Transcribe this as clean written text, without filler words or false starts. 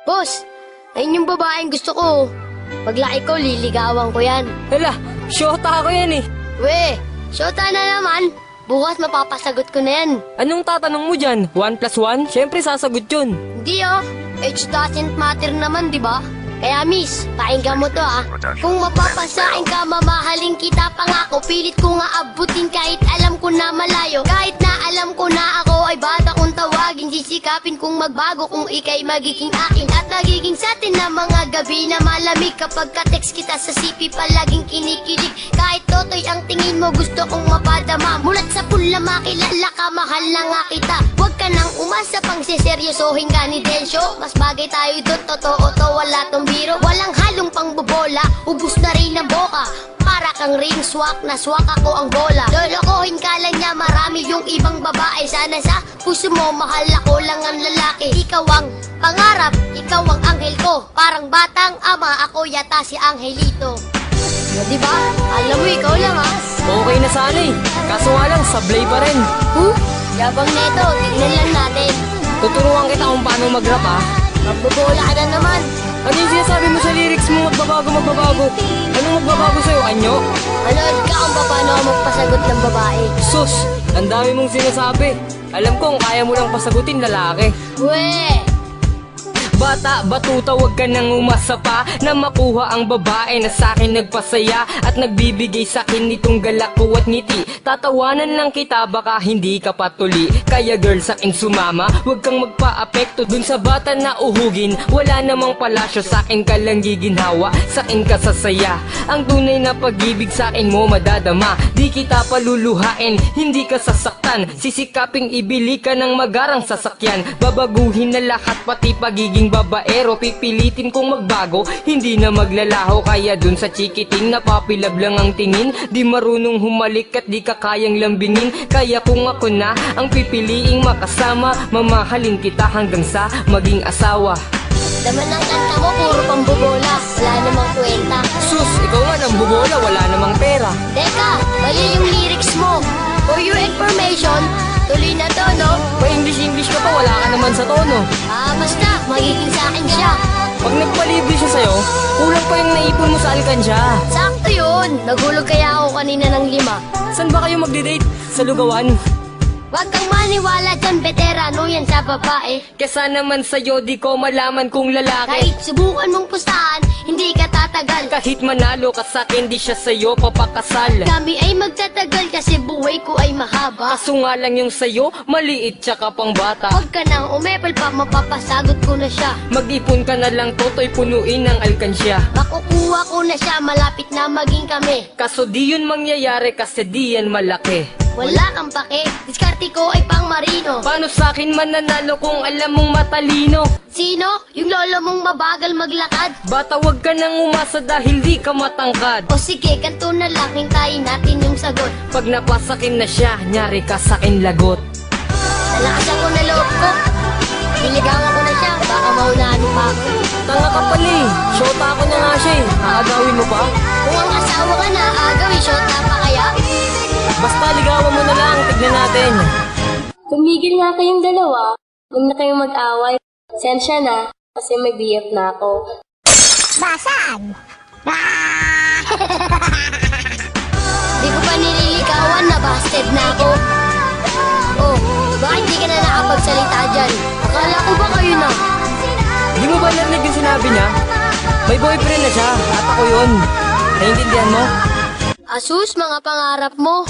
Boss, ayun yung babaeng gusto ko. Paglaki ko, liligawan ko yan. Hala, syota ako yan eh. We, syota na naman. Bukas mapapasagot ko na yan. Anong tatanong mo dyan? 1 plus 1? Siyempre sasagot yun. Hindi oh, age doesn't matter naman, di ba? Kaya miss, pakinggan mo to ah. Kung mapapasain ka, mamahalin kita pangako. Pilit ko nga abutin kahit alam ko na malayo. Kahit na alam ko na ako ay bata kong tawagin. Sisikapin kong magbago kung ikay magiging akin. At nagiging sa atin na mga gabi na malamig. Kapag ka-text kita sa CP palaging kinikilig. Kahit totoy ang tingin mo gusto kong mapadama. Mulat sa pula makilala ka, mahal na nga kita. Huwag ka nang umasa pang siseryosohin ka ni Densyo. Mas bagay tayo doon, totoo to, wala tong biro. Walang halong pangbobola, ubus na rin ang boka. Para kang ring swak, na swak ako ang bola. Lolokohin ka lang niya, marami yung ibang babae. Sana sa puso mo, mahal ako lang ang lalaki. Ikaw ang pangarap, ikaw ang anghel ko. Parang batang ama, ako yata si Angelito. O diba? Alam mo, ikaw lang ha. Okay na sana eh. Kaso nga lang, sablay pa rin. Yabang neto, tignan lang natin. Tuturuan kita kung paano mag-rap ha. Magbobola ka na naman. Ano yung sinasabi mo sa lyrics mo? Magbabago. Anong magbabago sa'yo? Anyo? Manood ka kung paano ako magpasagot ng babae. Sus, ang dami mong sinasabi. Alam kong kaya mo lang pasagutin lalaki. We! Bata, batuta, wag ka nang umasa pa na makuha ang babae na sa'kin nagpasaya at nagbibigay sa'kin nitong galak ko at ngiti. Tatawanan lang kita, baka hindi ka patuli. Kaya girl, sa'kin sumama, wag kang magpa-apekto dun sa bata na uhugin. Wala namang palasyo, sa'kin ka lang giginhawa, sa'kin ka sasaya. Ang tunay na pag-ibig sa'kin mo madadama. Di kita paluluhain, hindi ka sasaktan. Sisikaping ibili ka ng magarang sasakyan. Babaguhin na lahat, pati pagiging babaero. Pipilitin kong magbago, hindi na maglalaho. Kaya dun sa chikiting napapilab lang ang tingin. Di marunong humalik at di ka kayang lambingin. Kaya kung ako na ang pipiliing makasama, mamahalin kita hanggang sa maging asawa. Laman ng kanta mo, puro pambobola. Wala namang kwenta. Sus, ikaw nga nang bubola, wala namang pera. Teka, mali yung lyrics mo. For your information, tuloy na to, no? Pa-English ka pa, wala ka naman sa tono. Basta, magiging sa akin siya. Pag nagpalibre siya sa'yo, kulang pa yung naipon mo sa alkansya. Sakto yun. Nagulog kaya ako kanina ng 5. Saan ba kayo magde-date? Sa lugawan? Wag kang maniwala dyan, veterano yan sa babae. Kesa naman sa'yo, di ko malaman kung lalaki. Kahit subukan mong pustahan, hindi ka tatagal. Kahit manalo ka sa'kin, di siya sa'yo papakasal. Kami ay magtatagal kasi buhay ko ay mahaba. Kaso nga lang yung sa'yo, maliit tsaka pang bata. Huwag ka nang umepal pa, mapapasagot ko na siya. Mag-ipon ka na lang, toto'y punuin ng alkansya. Makukuha ko na siya, malapit na maging kami. Kaso di yun mangyayari kasi di yan malaki. Wala kang pake, diskarte ko ay pang marino. Paano sa'kin mananalo kung alam mong matalino? Sino? Yung lolo mong mabagal maglakad? Bata, wag ka nang umasa dahil di ka matangkad. O sige, kanto na lang, hintayin natin yung sagot. Pag napasakin na siya, nyari ka sa'kin lagot. Nalakasan ko na loob ko. Niligawan ko na siya, baka maunahan mo pa ako. Tanga ka pala eh. Shota ako na nga siya eh. Aagawin mo pa? Kung ang asawa ka na, agawin shot na pa kaya? Basta ligawan mo na lang, tignan natin. Tumigil nga kayong dalawa. Huwag na kayong mag-away. Sensya na, kasi may BF na ako. Di ko pa nililigawan na busted na ako. Oh, bakit di ka na nakapagsalita dyan? Akala ko ba kayo na? Di mo ba narinig yung sinabi niya? May boyfriend na siya, at ako yun. Naiintindihan mo? Asus, mga pangarap mo.